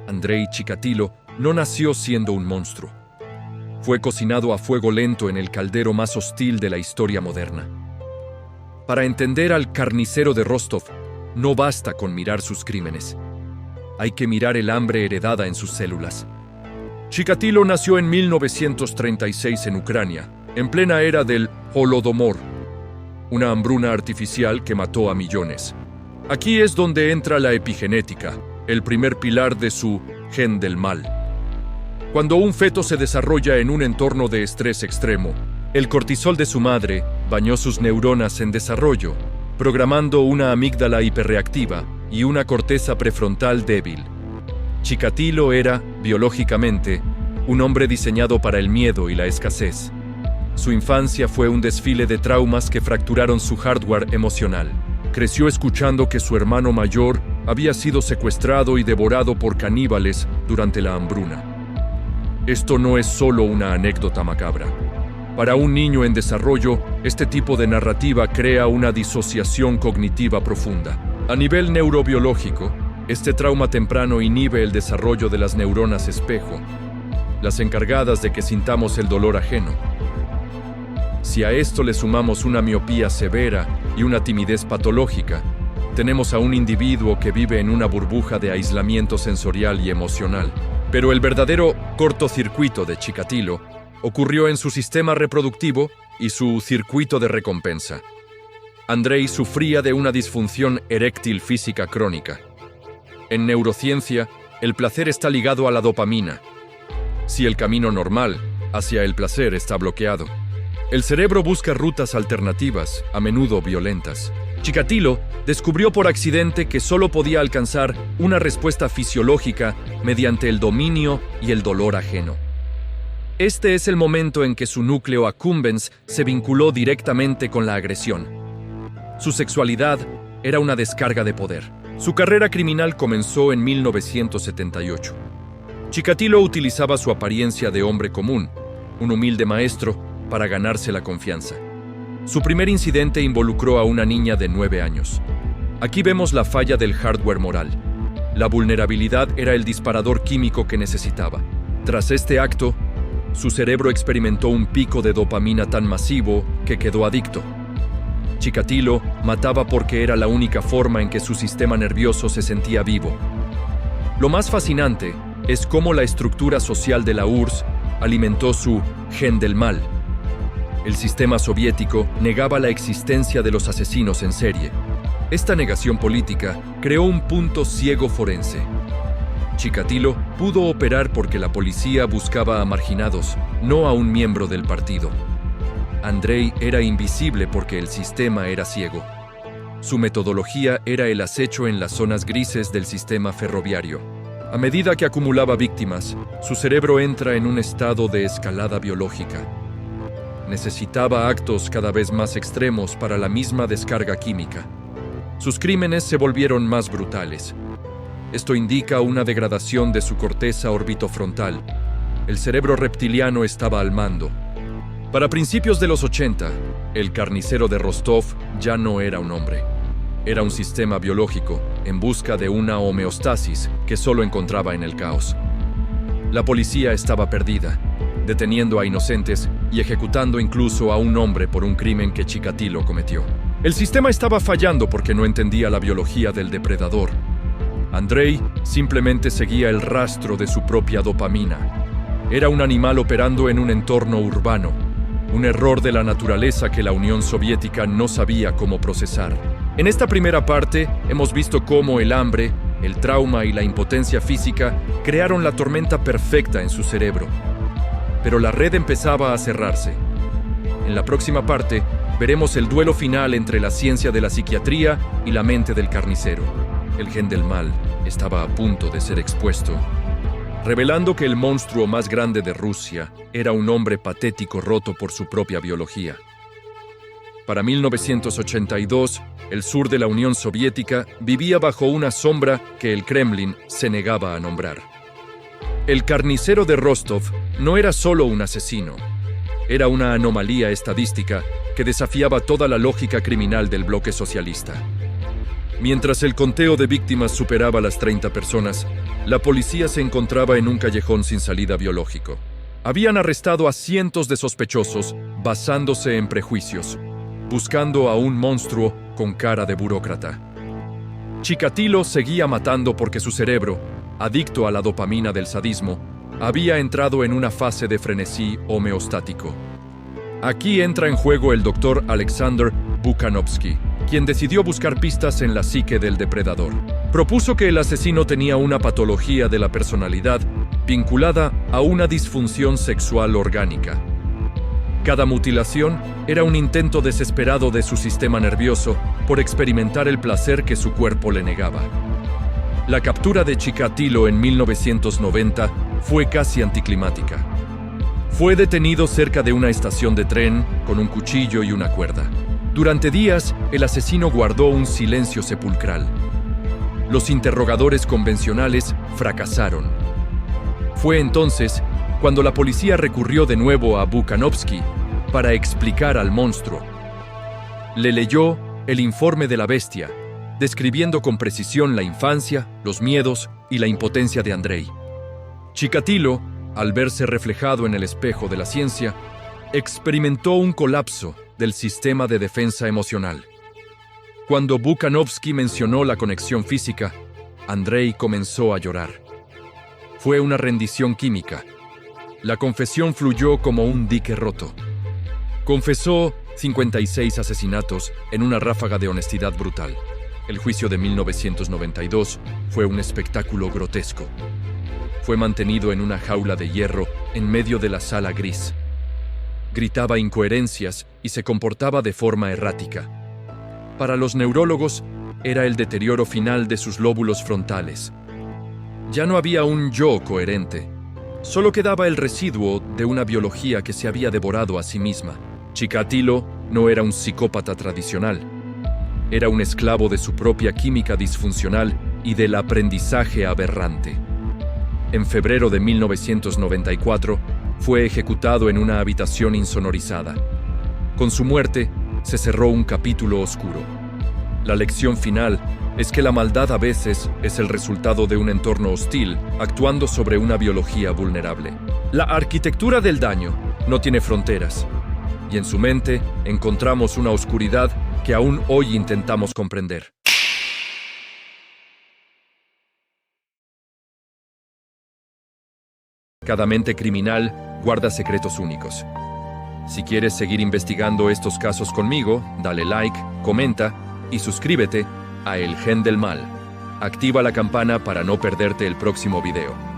Andrei Chikatilo no nació siendo un monstruo. Fue cocinado a fuego lento en el caldero más hostil de la historia moderna. Para entender al carnicero de Rostov, no basta con mirar sus crímenes. Hay que mirar el hambre heredada en sus células. Chikatilo nació en 1936 en Ucrania, en plena era del Holodomor, una hambruna artificial que mató a millones. Aquí es donde entra la epigenética, el primer pilar de su gen del mal. Cuando un feto se desarrolla en un entorno de estrés extremo, el cortisol de su madre bañó sus neuronas en desarrollo, programando una amígdala hiperreactiva y una corteza prefrontal débil. Chikatilo era, biológicamente, un hombre diseñado para el miedo y la escasez. Su infancia fue un desfile de traumas que fracturaron su hardware emocional. Creció escuchando que su hermano mayor había sido secuestrado y devorado por caníbales durante la hambruna. Esto no es solo una anécdota macabra. Para un niño en desarrollo, este tipo de narrativa crea una disociación cognitiva profunda. A nivel neurobiológico, este trauma temprano inhibe el desarrollo de las neuronas espejo, las encargadas de que sintamos el dolor ajeno. Si a esto le sumamos una miopía severa y una timidez patológica, tenemos a un individuo que vive en una burbuja de aislamiento sensorial y emocional. Pero el verdadero cortocircuito de Chikatilo ocurrió en su sistema reproductivo y su circuito de recompensa. Andrei sufría de una disfunción eréctil física crónica. En neurociencia, el placer está ligado a la dopamina. Si el camino normal hacia el placer está bloqueado, el cerebro busca rutas alternativas, a menudo violentas. Chikatilo descubrió por accidente que solo podía alcanzar una respuesta fisiológica mediante el dominio y el dolor ajeno. Este es el momento en que su núcleo accumbens se vinculó directamente con la agresión. Su sexualidad era una descarga de poder. Su carrera criminal comenzó en 1978. Chikatilo utilizaba su apariencia de hombre común, un humilde maestro, para ganarse la confianza. Su primer incidente involucró a una niña de 9 años. Aquí vemos la falla del hardware moral. La vulnerabilidad era el disparador químico que necesitaba. Tras este acto, su cerebro experimentó un pico de dopamina tan masivo que quedó adicto. Chikatilo mataba porque era la única forma en que su sistema nervioso se sentía vivo. Lo más fascinante es cómo la estructura social de la URSS alimentó su gen del mal. El sistema soviético negaba la existencia de los asesinos en serie. Esta negación política creó un punto ciego forense. Chikatilo pudo operar porque la policía buscaba a marginados, no a un miembro del partido. Andrei era invisible porque el sistema era ciego. Su metodología era el acecho en las zonas grises del sistema ferroviario. A medida que acumulaba víctimas, su cerebro entra en un estado de escalada biológica. Necesitaba actos cada vez más extremos para la misma descarga química. Sus crímenes se volvieron más brutales. Esto indica una degradación de su corteza orbitofrontal. El cerebro reptiliano estaba al mando. Para principios de los 80, el carnicero de Rostov ya no era un hombre. Era un sistema biológico en busca de una homeostasis que solo encontraba en el caos. La policía estaba perdida, deteniendo a inocentes y ejecutando incluso a un hombre por un crimen que Chikatilo cometió. El sistema estaba fallando porque no entendía la biología del depredador. Andrei simplemente seguía el rastro de su propia dopamina. Era un animal operando en un entorno urbano, un error de la naturaleza que la Unión Soviética no sabía cómo procesar. En esta primera parte hemos visto cómo el hambre, el trauma y la impotencia física crearon la tormenta perfecta en su cerebro. Pero la red empezaba a cerrarse. En la próxima parte, veremos el duelo final entre la ciencia de la psiquiatría y la mente del carnicero. El gen del mal estaba a punto de ser expuesto, revelando que el monstruo más grande de Rusia era un hombre patético roto por su propia biología. Para 1982, el sur de la Unión Soviética vivía bajo una sombra que el Kremlin se negaba a nombrar. El carnicero de Rostov no era solo un asesino, era una anomalía estadística que desafiaba toda la lógica criminal del bloque socialista. Mientras el conteo de víctimas superaba las 30 personas, la policía se encontraba en un callejón sin salida biológico. Habían arrestado a cientos de sospechosos basándose en prejuicios, buscando a un monstruo con cara de burócrata. Chikatilo seguía matando porque su cerebro, adicto a la dopamina del sadismo, había entrado en una fase de frenesí homeostático. Aquí entra en juego el doctor Alexander Bukanovsky, quien decidió buscar pistas en la psique del depredador. Propuso que el asesino tenía una patología de la personalidad vinculada a una disfunción sexual orgánica. Cada mutilación era un intento desesperado de su sistema nervioso por experimentar el placer que su cuerpo le negaba. La captura de Chikatilo en 1990 fue casi anticlimática. Fue detenido cerca de una estación de tren con un cuchillo y una cuerda. Durante días, el asesino guardó un silencio sepulcral. Los interrogadores convencionales fracasaron. Fue entonces cuando la policía recurrió de nuevo a Bukanovsky para explicar al monstruo. Le leyó el informe de la bestia, describiendo con precisión la infancia, los miedos y la impotencia de Andrei. Chikatilo, al verse reflejado en el espejo de la ciencia, experimentó un colapso del sistema de defensa emocional. Cuando Bukanovsky mencionó la conexión física, Andrei comenzó a llorar. Fue una rendición química. La confesión fluyó como un dique roto. Confesó 56 asesinatos en una ráfaga de honestidad brutal. El juicio de 1992 fue un espectáculo grotesco. Fue mantenido en una jaula de hierro en medio de la sala gris. Gritaba incoherencias y se comportaba de forma errática. Para los neurólogos, era el deterioro final de sus lóbulos frontales. Ya no había un yo coherente. Solo quedaba el residuo de una biología que se había devorado a sí misma. Chikatilo no era un psicópata tradicional. Era un esclavo de su propia química disfuncional y del aprendizaje aberrante. En febrero de 1994, fue ejecutado en una habitación insonorizada. Con su muerte, se cerró un capítulo oscuro. La lección final es que la maldad a veces es el resultado de un entorno hostil actuando sobre una biología vulnerable. La arquitectura del daño no tiene fronteras, y en su mente encontramos una oscuridad que aún hoy intentamos comprender. Cada mente criminal guarda secretos únicos. Si quieres seguir investigando estos casos conmigo, dale like, comenta y suscríbete a El Gen del Mal. Activa la campana para no perderte el próximo video.